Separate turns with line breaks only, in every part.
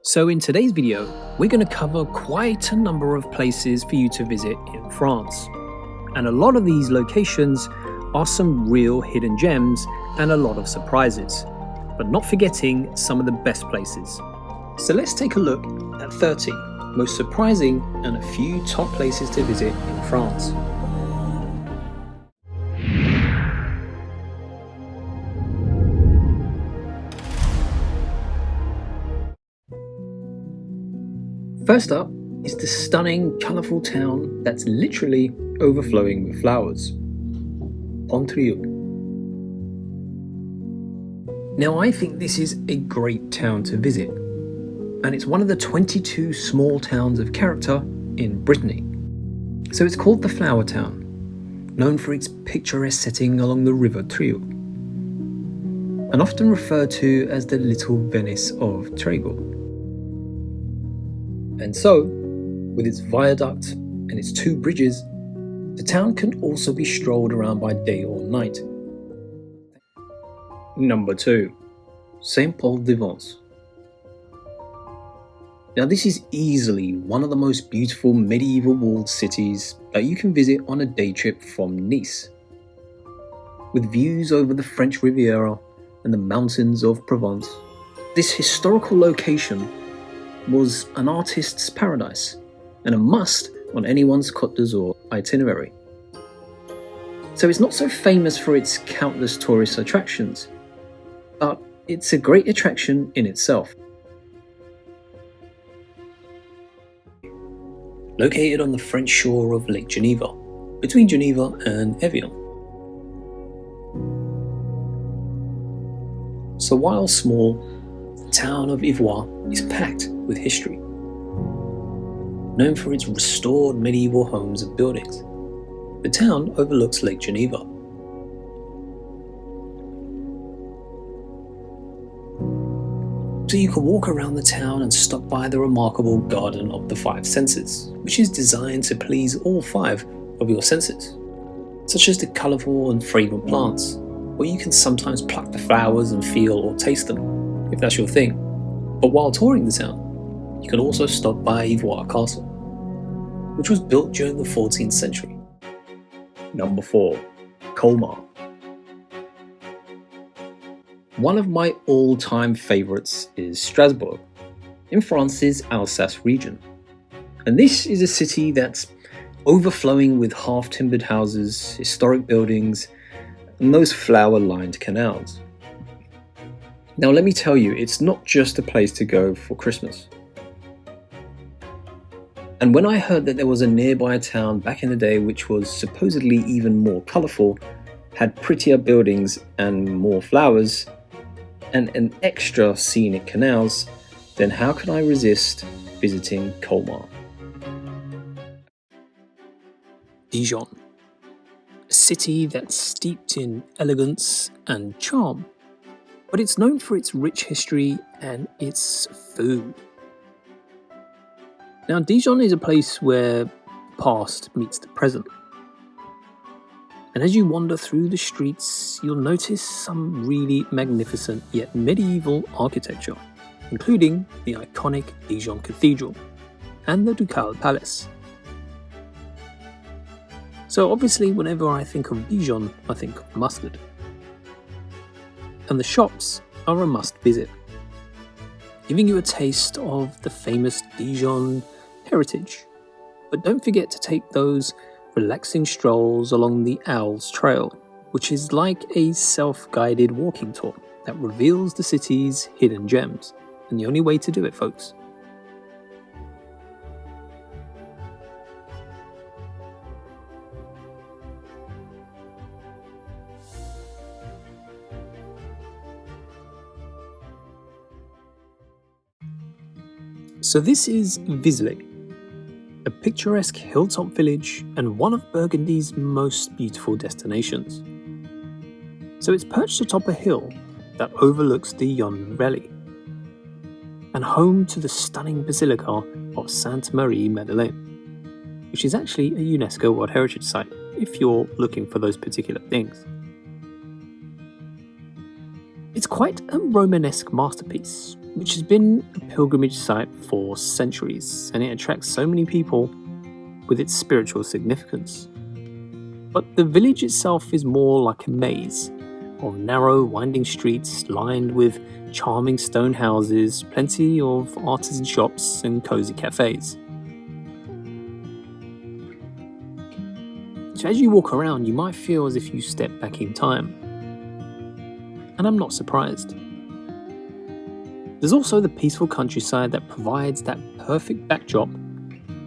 So in today's video, we're going to cover quite a number of places for you to visit in France. And a lot of these locations are some real hidden gems and a lot of surprises, but not forgetting some of the best places. So let's take a look at 30 most surprising and a few top places to visit in France. First up is the stunning, colourful town that's literally overflowing with flowers, Pontrieux. Now I think this is a great town to visit, and it's one of the 22 small towns of character in Brittany. So it's called the Flower Town, known for its picturesque setting along the river Trieux, and often referred to as the Little Venice of Trégor. And so, with its viaduct and its two bridges, the town can also be strolled around by day or night. Number 2. Saint-Paul-de-Vence. Now this is easily one of the most beautiful medieval walled cities that you can visit on a day trip from Nice. With views over the French Riviera and the mountains of Provence, this historical location was an artist's paradise and a must on anyone's Côte d'Azur itinerary. So it's not so famous for its countless tourist attractions, but it's a great attraction in itself. Located on the French shore of Lake Geneva, between Geneva and Evian. So while small, the town of Yvoire is packed with history. Known for its restored medieval homes and buildings, the town overlooks Lake Geneva. So you can walk around the town and stop by the remarkable Garden of the Five Senses, which is designed to please all 5 of your senses, such as the colourful and fragrant plants, where you can sometimes pluck the flowers and feel or taste them, if that's your thing. But while touring the town, you can also stop by Yvoire Castle, which was built during the 14th century. Number 4. Colmar. One of my all-time favourites is Strasbourg, in France's Alsace region. And this is a city that's overflowing with half-timbered houses, historic buildings, and those flower-lined canals. Now let me tell you, it's not just a place to go for Christmas. And when I heard that there was a nearby town back in the day which was supposedly even more colourful, had prettier buildings and more flowers, and an extra scenic canals, then how could I resist visiting Colmar? Dijon, a city that's steeped in elegance and charm, but it's known for its rich history and its food. Now, Dijon is a place where the past meets the present. And as you wander through the streets, you'll notice some really magnificent yet medieval architecture, including the iconic Dijon Cathedral and the Ducal Palace. So obviously, whenever I think of Dijon, I think of mustard. And the shops are a must visit, giving you a taste of the famous Dijon heritage. But don't forget to take those relaxing strolls along the Owls Trail, which is like a self-guided walking tour that reveals the city's hidden gems, and the only way to do it, folks. So this is Vezelay, a picturesque hilltop village and one of Burgundy's most beautiful destinations. So it's perched atop a hill that overlooks the Yonne Valley, and home to the stunning Basilica of Sainte-Marie-Madeleine, which is actually a UNESCO World Heritage Site if you're looking for those particular things. It's quite a Romanesque masterpiece, which has been a pilgrimage site for centuries, and it attracts so many people with its spiritual significance. But the village itself is more like a maze of narrow, winding streets lined with charming stone houses, plenty of artisan shops and cozy cafes. So as you walk around, you might feel as if you step back in time. And I'm not surprised. There's also the peaceful countryside that provides that perfect backdrop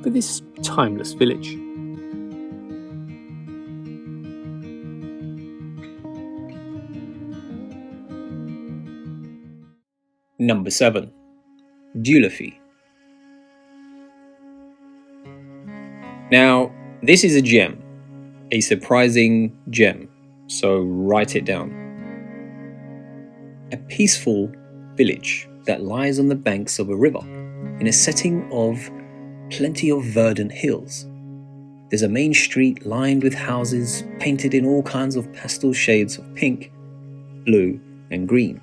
for this timeless village. Number 7. Dieulefit. Now, this is a gem, a surprising gem, so write it down. A peaceful village that lies on the banks of a river in a setting of plenty of verdant hills. There's a main street lined with houses painted in all kinds of pastel shades of pink, blue and green.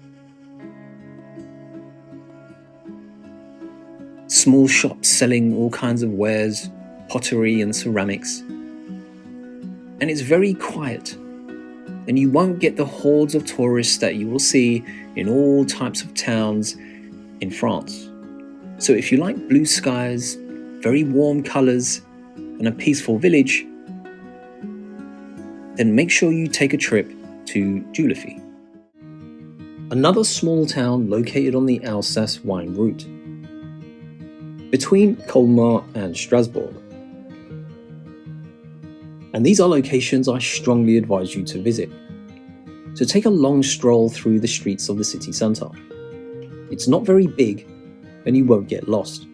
Small shops selling all kinds of wares, pottery and ceramics. And it's very quiet, and you won't get the hordes of tourists that you will see in all types of towns in France. So if you like blue skies, very warm colours and a peaceful village, then make sure you take a trip to Dieulefit. Another small town located on the Alsace wine route, between Colmar and Strasbourg. And these are locations I strongly advise you to visit. So take a long stroll through the streets of the city centre. It's not very big and you won't get lost,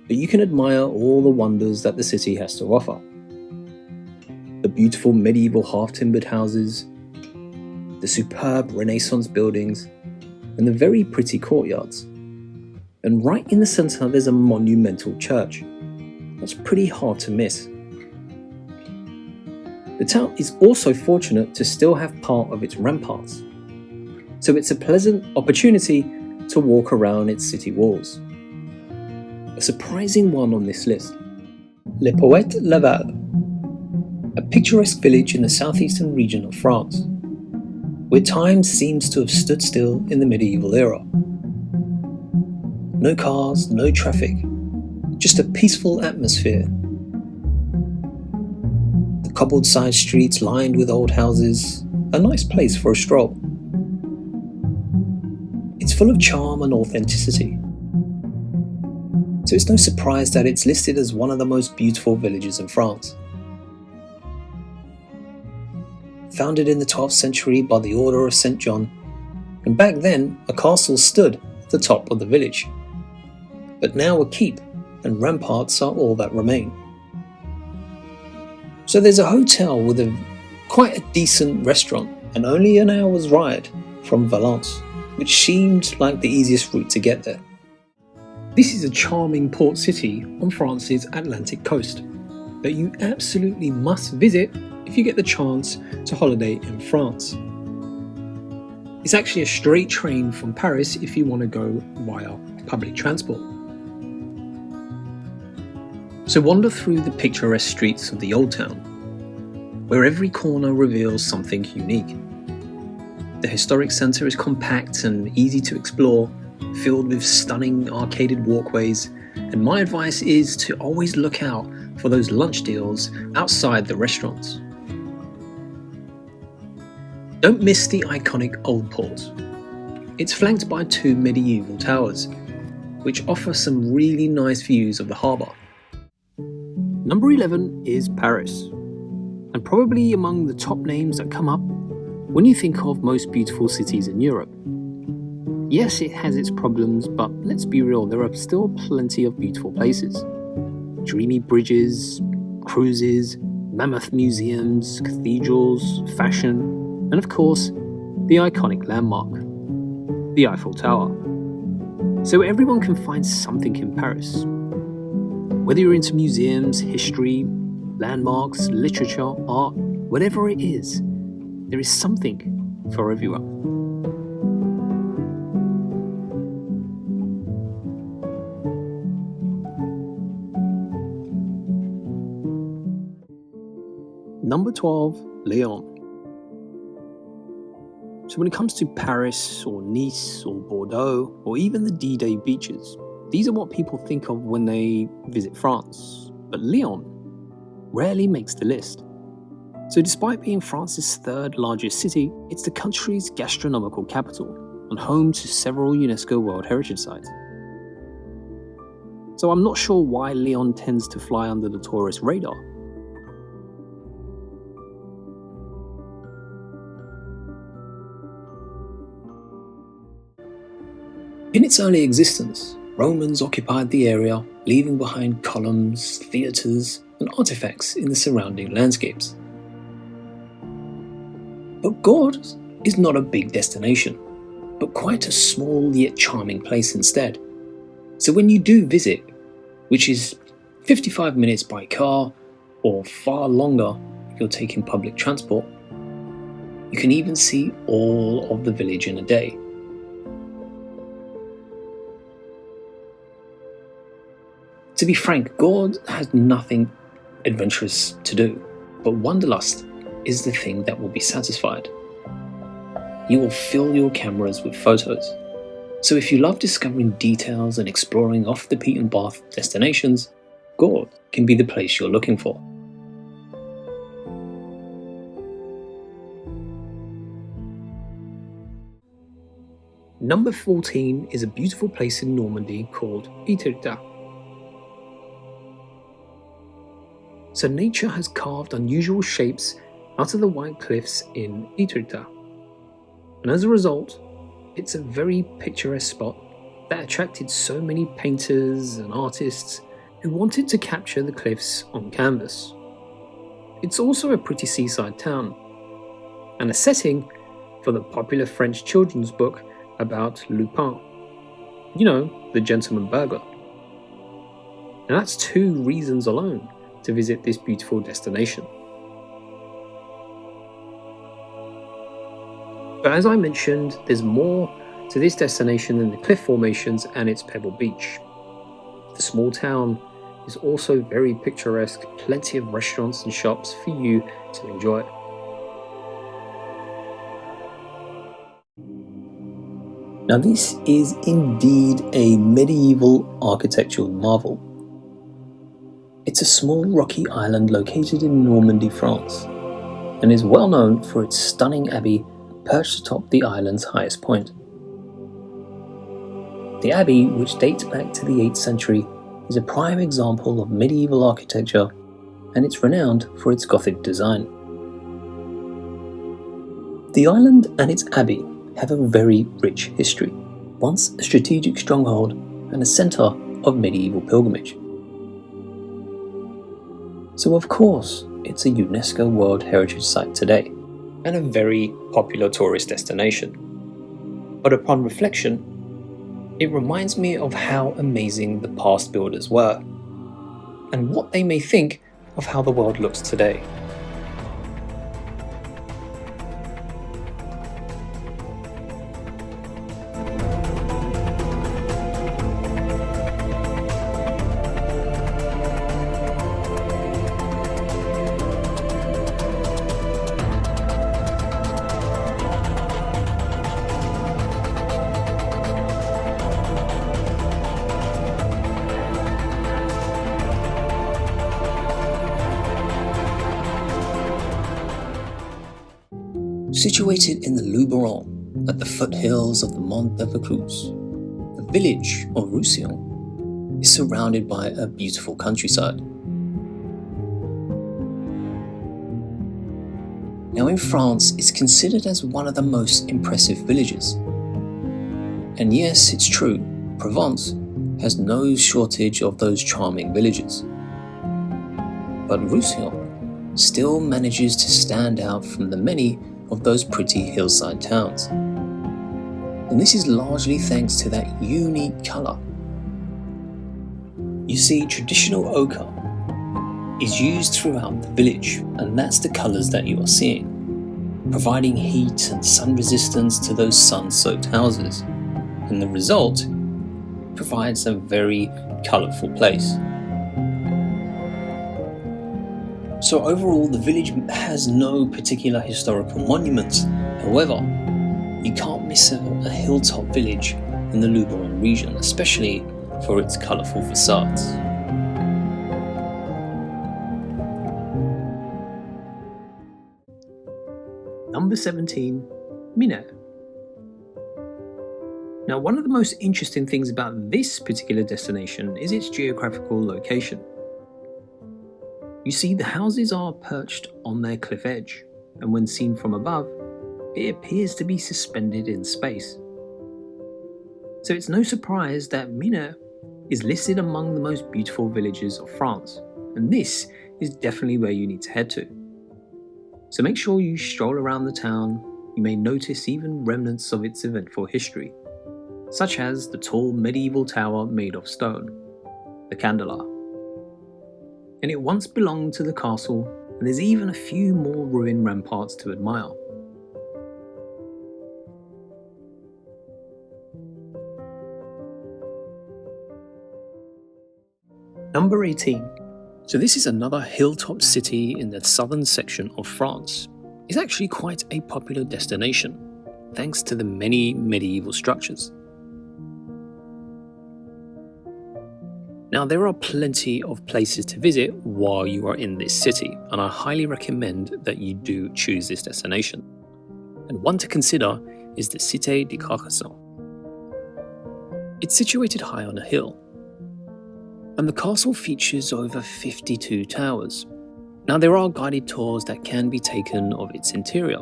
but you can admire all the wonders that the city has to offer. The beautiful medieval half-timbered houses, the superb Renaissance buildings, and the very pretty courtyards. And right in the centre there's a monumental church. That's pretty hard to miss. The town is also fortunate to still have part of its ramparts, so it's a pleasant opportunity to walk around its city walls. A surprising one on this list, Le Poet Laval, a picturesque village in the southeastern region of France, where time seems to have stood still in the medieval era. No cars, no traffic, just a peaceful atmosphere. The cobbled side streets lined with old houses, a nice place for a stroll. It's full of charm and authenticity. So it's no surprise that it's listed as one of the most beautiful villages in France. Founded in the 12th century by the Order of St. John, and back then a castle stood at the top of the village. But now a keep and ramparts are all that remain. So there's a hotel with quite a decent restaurant and only an hour's ride from Valence, which seemed like the easiest route to get there. This is a charming port city on France's Atlantic coast that you absolutely must visit if you get the chance to holiday in France. It's actually a straight train from Paris if you want to go via public transport. So wander through the picturesque streets of the old town, where every corner reveals something unique. The historic centre is compact and easy to explore, filled with stunning arcaded walkways, and my advice is to always look out for those lunch deals outside the restaurants. Don't miss the iconic Old Port. It's flanked by 2 medieval towers, which offer some really nice views of the harbour. Number 11 is Paris, and probably among the top names that come up when you think of most beautiful cities in Europe. Yes, it has its problems, but let's be real, there are still plenty of beautiful places. Dreamy bridges, cruises, mammoth museums, cathedrals, fashion, and of course, the iconic landmark, the Eiffel Tower. So everyone can find something in Paris. Whether you're into museums, history, landmarks, literature, art, whatever it is, there is something for everyone. Number 12, Lyon. So when it comes to Paris or Nice or Bordeaux or even the D-Day beaches, these are what people think of when they visit France. But Lyon rarely makes the list. So despite being France's third largest city, it's the country's gastronomical capital and home to several UNESCO World Heritage Sites. So I'm not sure why Lyon tends to fly under the tourist radar. In its early existence, Romans occupied the area, leaving behind columns, theatres, and artifacts in the surrounding landscapes. But Gordes is not a big destination, but quite a small yet charming place instead. So when you do visit, which is 55 minutes by car or far longer if you're taking public transport, you can even see all of the village in a day. To be frank, Gordes has nothing adventurous to do, but wanderlust is the thing that will be satisfied. You will fill your cameras with photos. So if you love discovering details and exploring off the beaten path destinations, Gordes can be the place you're looking for. Number 14 is a beautiful place in Normandy called Etretat. So nature has carved unusual shapes out of the white cliffs in Etretat. And as a result, it's a very picturesque spot that attracted so many painters and artists who wanted to capture the cliffs on canvas. It's also a pretty seaside town, and a setting for the popular French children's book about Lupin. You know, the gentleman burglar. And that's 2 reasons alone to visit this beautiful destination. But as I mentioned, there's more to this destination than the cliff formations and its pebble beach. The small town is also very picturesque, plenty of restaurants and shops for you to enjoy. Now this is indeed a medieval architectural marvel. It's a small rocky island located in Normandy, France, and is well known for its stunning abbey perched atop the island's highest point. The abbey, which dates back to the 8th century, is a prime example of medieval architecture, and it's renowned for its Gothic design. The island and its abbey have a very rich history, once a strategic stronghold and a centre of medieval pilgrimage. So of course, it's a UNESCO World Heritage Site today, and a very popular tourist destination. But upon reflection, it reminds me of how amazing the past builders were, and what they may think of how the world looks today. Situated in the Luberon, at the foothills of the Mont Saint Michel, the village of Roussillon is surrounded by a beautiful countryside. Now in France, it's considered as one of the most impressive villages. And yes, it's true, Provence has no shortage of those charming villages. But Roussillon still manages to stand out from the many of those pretty hillside towns. And this is largely thanks to that unique colour. You see, traditional ochre is used throughout the village, and that's the colours that you are seeing, providing heat and sun resistance to those sun-soaked houses. And the result provides a very colourful place. So overall, the village has no particular historical monuments. However, you can't miss a hilltop village in the Luberon region, especially for its colourful facades. Number 17, Minerve. Now, one of the most interesting things about this particular destination is its geographical location. You see, the houses are perched on their cliff edge, and when seen from above, it appears to be suspended in space. So it's no surprise that Minerve is listed among the most beautiful villages of France, and this is definitely where you need to head to. So make sure you stroll around the town. You may notice even remnants of its eventful history, such as the tall medieval tower made of stone, the Candelar. And it once belonged to the castle, and there's even a few more ruined ramparts to admire. Number 18. So this is another hilltop city in the southern section of France. It's actually quite a popular destination, thanks to the many medieval structures. Now, there are plenty of places to visit while you are in this city, and I highly recommend that you do choose this destination. And one to consider is the Cité de Carcassonne. It's situated high on a hill, and the castle features over 52 towers. Now, there are guided tours that can be taken of its interior,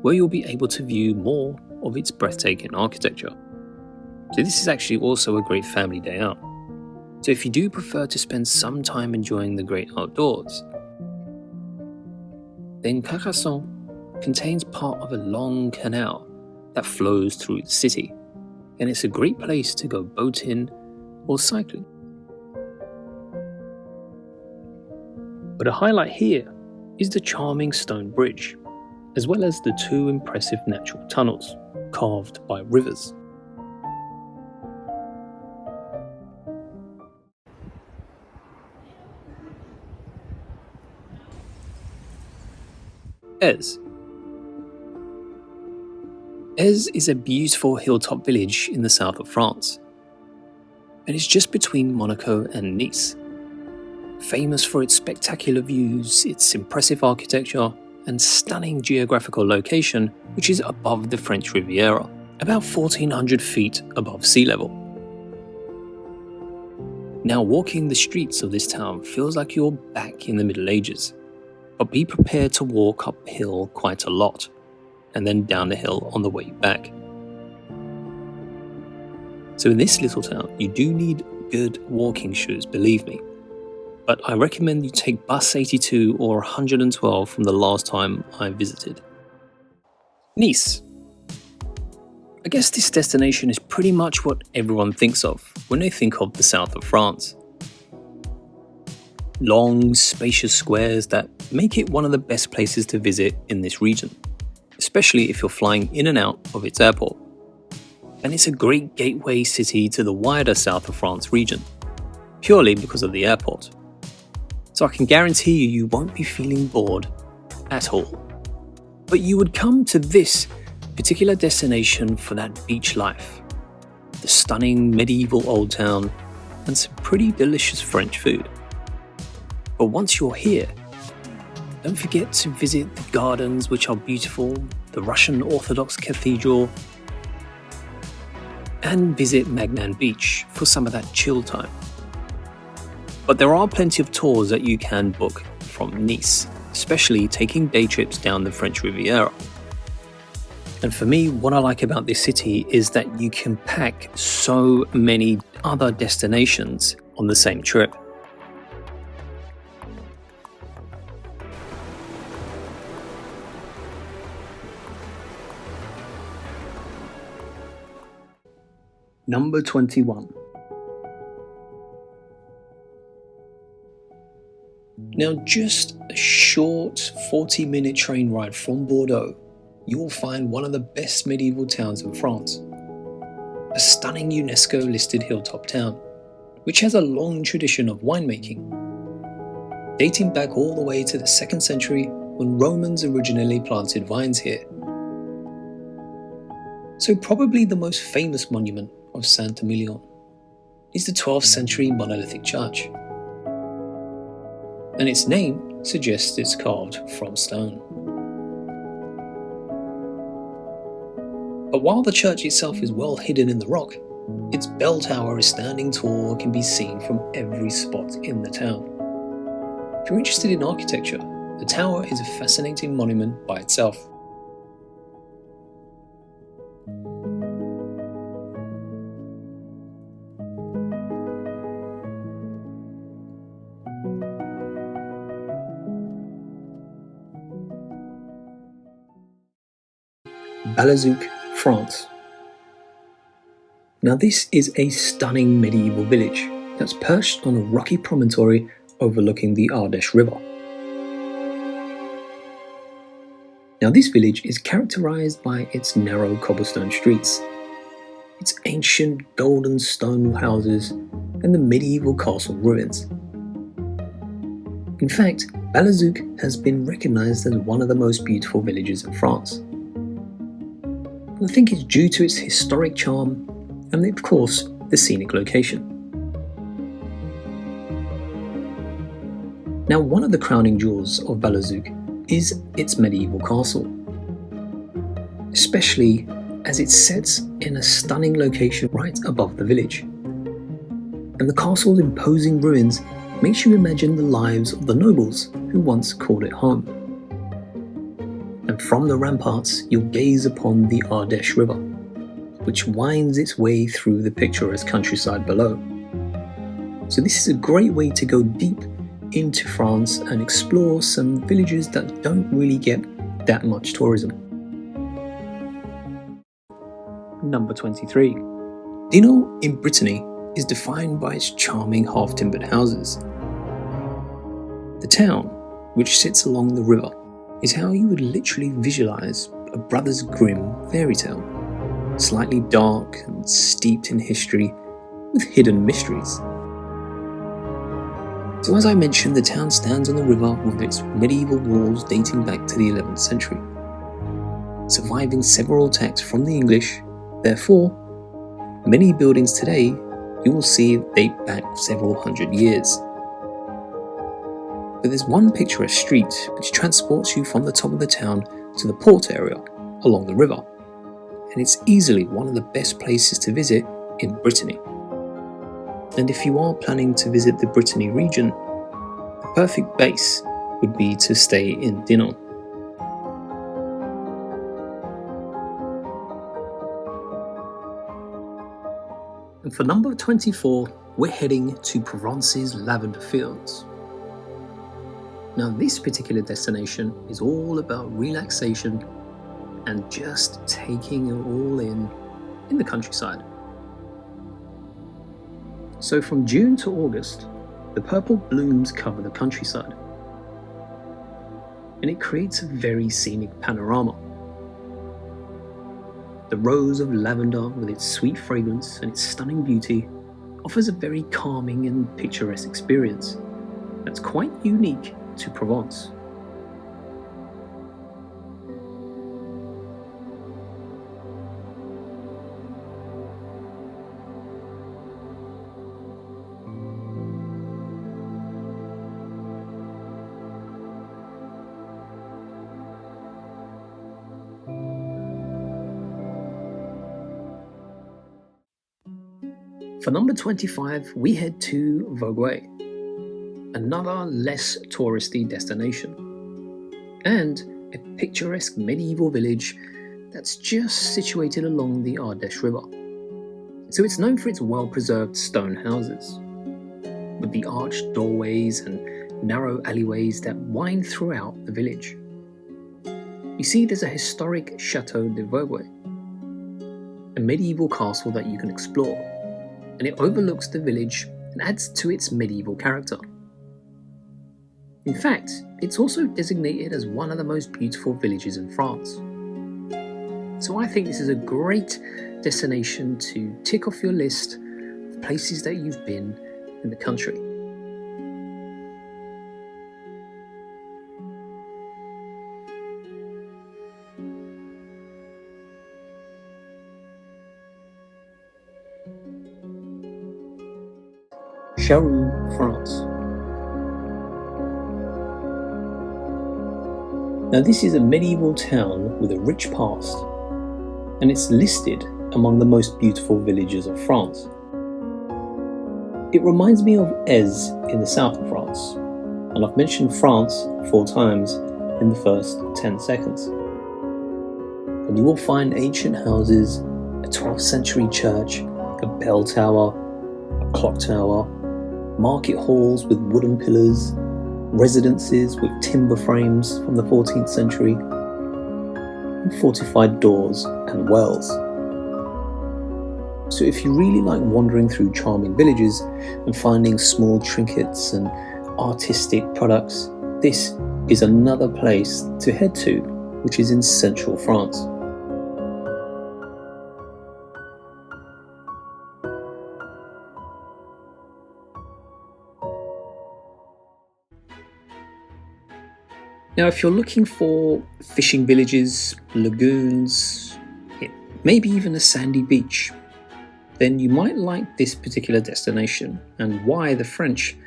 where you'll be able to view more of its breathtaking architecture. So this is actually also a great family day out. So if you do prefer to spend some time enjoying the great outdoors, then Carcassonne contains part of a long canal that flows through the city, and it's a great place to go boating or cycling. But a highlight here is the charming stone bridge, as well as the two impressive natural tunnels carved by rivers. Aigu. Aigu is a beautiful hilltop village in the south of France, and it's just between Monaco and Nice. Famous for its spectacular views, its impressive architecture, and stunning geographical location, which is above the French Riviera, about 1,400 feet above sea level. Now, walking the streets of this town feels like you're back in the Middle Ages, but be prepared to walk uphill quite a lot, and then down the hill on the way back. So in this little town, you do need good walking shoes, believe me. But I recommend you take bus 82 or 112 from the last time I visited. Nice. I guess this destination is pretty much what everyone thinks of when they think of the south of France. Long, spacious squares that make it one of the best places to visit in this region, especially if you're flying in and out of its airport. And it's a great gateway city to the wider south of France region, purely because of the airport. So I can guarantee you won't be feeling bored at all. But you would come to this particular destination for that beach life, the stunning medieval old town, and some pretty delicious French food. But once you're here, don't forget to visit the gardens, which are beautiful, the Russian Orthodox Cathedral, and visit Magnan Beach for some of that chill time. But there are plenty of tours that you can book from Nice, especially taking day trips down the French Riviera. And for me, what I like about this city is that you can pack so many other destinations on the same trip. Number 21. Now, just a short 40-minute train ride from Bordeaux, you will find one of the best medieval towns in France. A stunning UNESCO-listed hilltop town, which has a long tradition of winemaking. dating back all the way to the 2nd century when Romans originally planted vines here. So probably the most famous monument of Saint-Emilion is the 12th century monolithic church, and its name suggests it's carved from stone. But while the church itself is well hidden in the rock, its bell tower is standing tall and can be seen from every spot in the town. If you're interested in architecture, the tower is a fascinating monument by itself. Balazuc, France. Now this is a stunning medieval village that's perched on a rocky promontory overlooking the Ardèche River. Now this village is characterized by its narrow cobblestone streets, its ancient golden stone houses, and the medieval castle ruins. In fact, Balazuc has been recognized as one of the most beautiful villages in France. And I think it's due to its historic charm and, of course, the scenic location. Now, one of the crowning jewels of Balazuc is its medieval castle, especially as it sits in a stunning location right above the village. And the castle's imposing ruins makes you imagine the lives of the nobles who once called it home. And from the ramparts, you'll gaze upon the Ardèche River, which winds its way through the picturesque countryside below. So this is a great way to go deep into France and explore some villages that don't really get that much tourism. Number 23. Dinan in Brittany is defined by its charming half-timbered houses. The town, which sits along the river, is how you would literally visualize a Brothers Grimm fairy tale, slightly dark and steeped in history with hidden mysteries. So as I mentioned, the town stands on the river with its medieval walls dating back to the 11th century, surviving several attacks from the English. Therefore, many buildings today you will see date back several hundred years. But there's one picturesque street which transports you from the top of the town to the port area along the river, and it's easily one of the best places to visit in Brittany. And if you are planning to visit the Brittany region, the perfect base would be to stay in Dinan. And for number 24, we're heading to Provence's lavender fields. Now this particular destination is all about relaxation and just taking it all in the countryside. So from June to August, the purple blooms cover the countryside, and it creates a very scenic panorama. The rose of lavender with its sweet fragrance and its stunning beauty offers a very calming and picturesque experience that's quite unique to Provence. For number 25, we head to Vogue, another less touristy destination, and a picturesque medieval village that's just situated along the Ardèche River. So it's known for its well-preserved stone houses, with the arched doorways and narrow alleyways that wind throughout the village. You see, there's a historic Chateau de Vogue, a medieval castle that you can explore, and it overlooks the village and adds to its medieval character. In fact, it's also designated as one of the most beautiful villages in France. So I think this is a great destination to tick off your list of places that you've been in the country. Charroux, France. Now this is a medieval town with a rich past, and it's listed among the most beautiful villages of France. It reminds me of Aise in the south of France, and I've mentioned France 4 times in the first 10 seconds. And you will find ancient houses, a 12th century church, a bell tower, a clock tower, market halls with wooden pillars, residences with timber frames from the 14th century, and fortified doors and wells. So if you really like wandering through charming villages and finding small trinkets and artistic products, this is another place to head to, which is in central France. Now, if you're looking for fishing villages, lagoons, maybe even a sandy beach, then you might like this particular destination, and why the French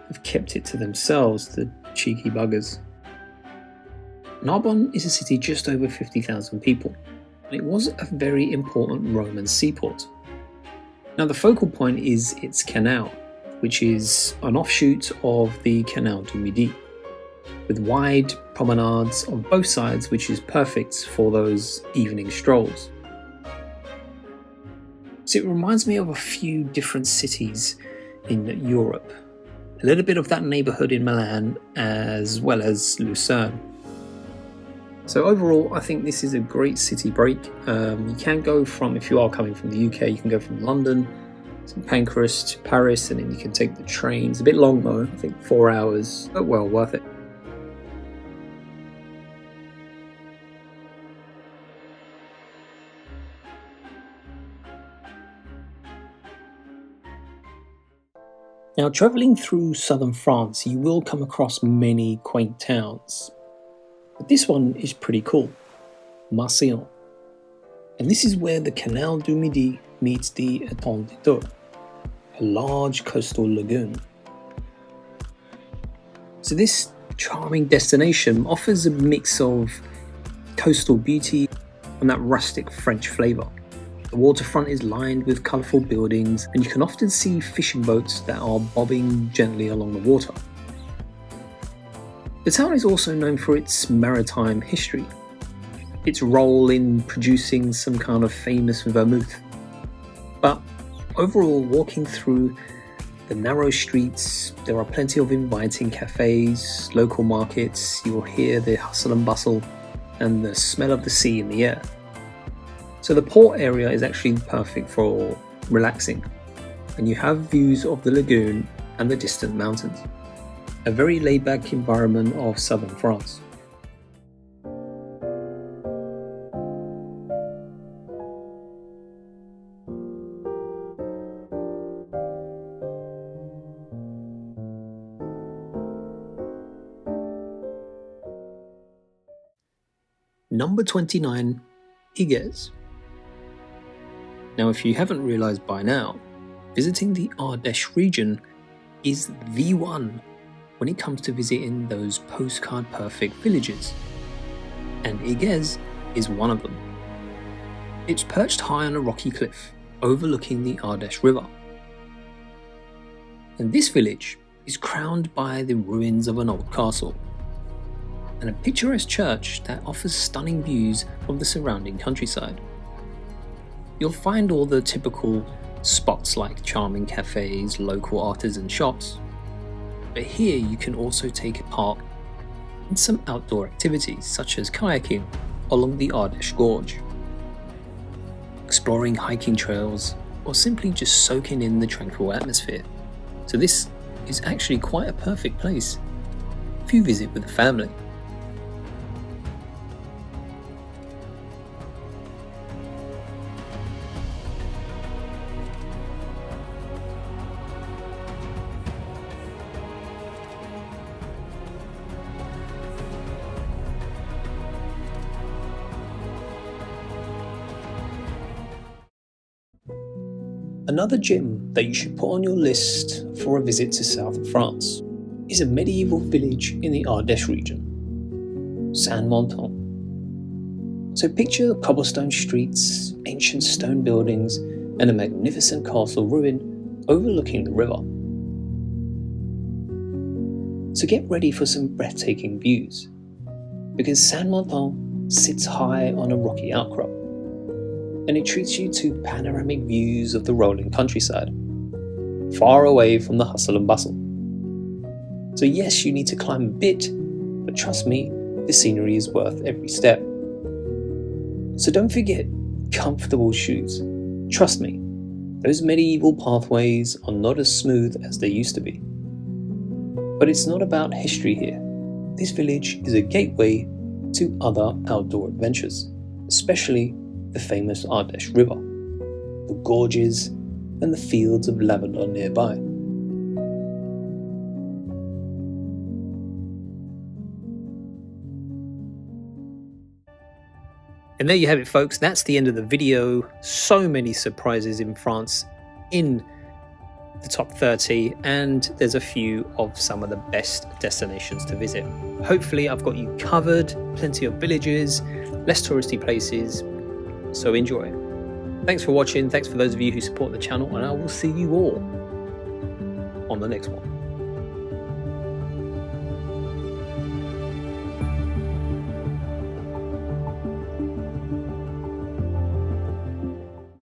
have kept it to themselves, the cheeky buggers. Narbonne is a city just over 50,000 people, and it was a very important Roman seaport. Now the focal point is its canal, which is an offshoot of the Canal du Midi, with wide promenades on both sides, which is perfect for those evening strolls. So it reminds me of a few different cities in Europe. A little bit of that neighbourhood in Milan, as well as Lucerne. So overall, I think this is a great city break. You can go from, if you are coming from the UK, you can go from London, St Pancras to Paris, and then you can take the train. It's a bit long though, I think 4 hours, but well worth it. Now, travelling through southern France, you will come across many quaint towns, but this one is pretty cool, Marseillan. And this is where the Canal du Midi meets the Étang des Tours, a large coastal lagoon. So this charming destination offers a mix of coastal beauty and that rustic French flavour. The waterfront is lined with colourful buildings, and you can often see fishing boats that are bobbing gently along the water. The town is also known for its maritime history, its role in producing some kind of famous vermouth. But overall, walking through the narrow streets, there are plenty of inviting cafes, local markets. You will hear the hustle and bustle and the smell of the sea in the air. So the port area is actually perfect for relaxing, and you have views of the lagoon and the distant mountains. A very laid-back environment of southern France. Number 29, Aigues. Now, if you haven't realised by now, visiting the Ardèche region is the one when it comes to visiting those postcard-perfect villages, and Aigues is one of them. It's perched high on a rocky cliff overlooking the Ardèche River, and this village is crowned by the ruins of an old castle and a picturesque church that offers stunning views of the surrounding countryside. You'll find all the typical spots like charming cafes, local artisan shops, but here you can also take part in some outdoor activities such as kayaking along the Ardèche Gorge, exploring hiking trails, or simply just soaking in the tranquil atmosphere. So this is actually quite a perfect place if you visit with a family. Another gem that you should put on your list for a visit to south of France is a medieval village in the Ardèche region, Saint-Montan. So picture cobblestone streets, ancient stone buildings, and a magnificent castle ruin overlooking the river. So get ready for some breathtaking views, because Saint-Montan sits high on a rocky outcrop, and it treats you to panoramic views of the rolling countryside, far away from the hustle and bustle. So yes, you need to climb a bit, but trust me, the scenery is worth every step. So don't forget comfortable shoes. Trust me, those medieval pathways are not as smooth as they used to be. But it's not about history here. This village is a gateway to other outdoor adventures, especially the famous Ardèche River, the gorges, and the fields of lavender nearby. And there you have it, folks. That's the end of the video. So many surprises in France in the top 30, and there's a few of some of the best destinations to visit. Hopefully I've got you covered. Plenty of villages, less touristy places, so enjoy. Thanks for watching. Thanks for those of you who support the channel, and I will see you all on the next one.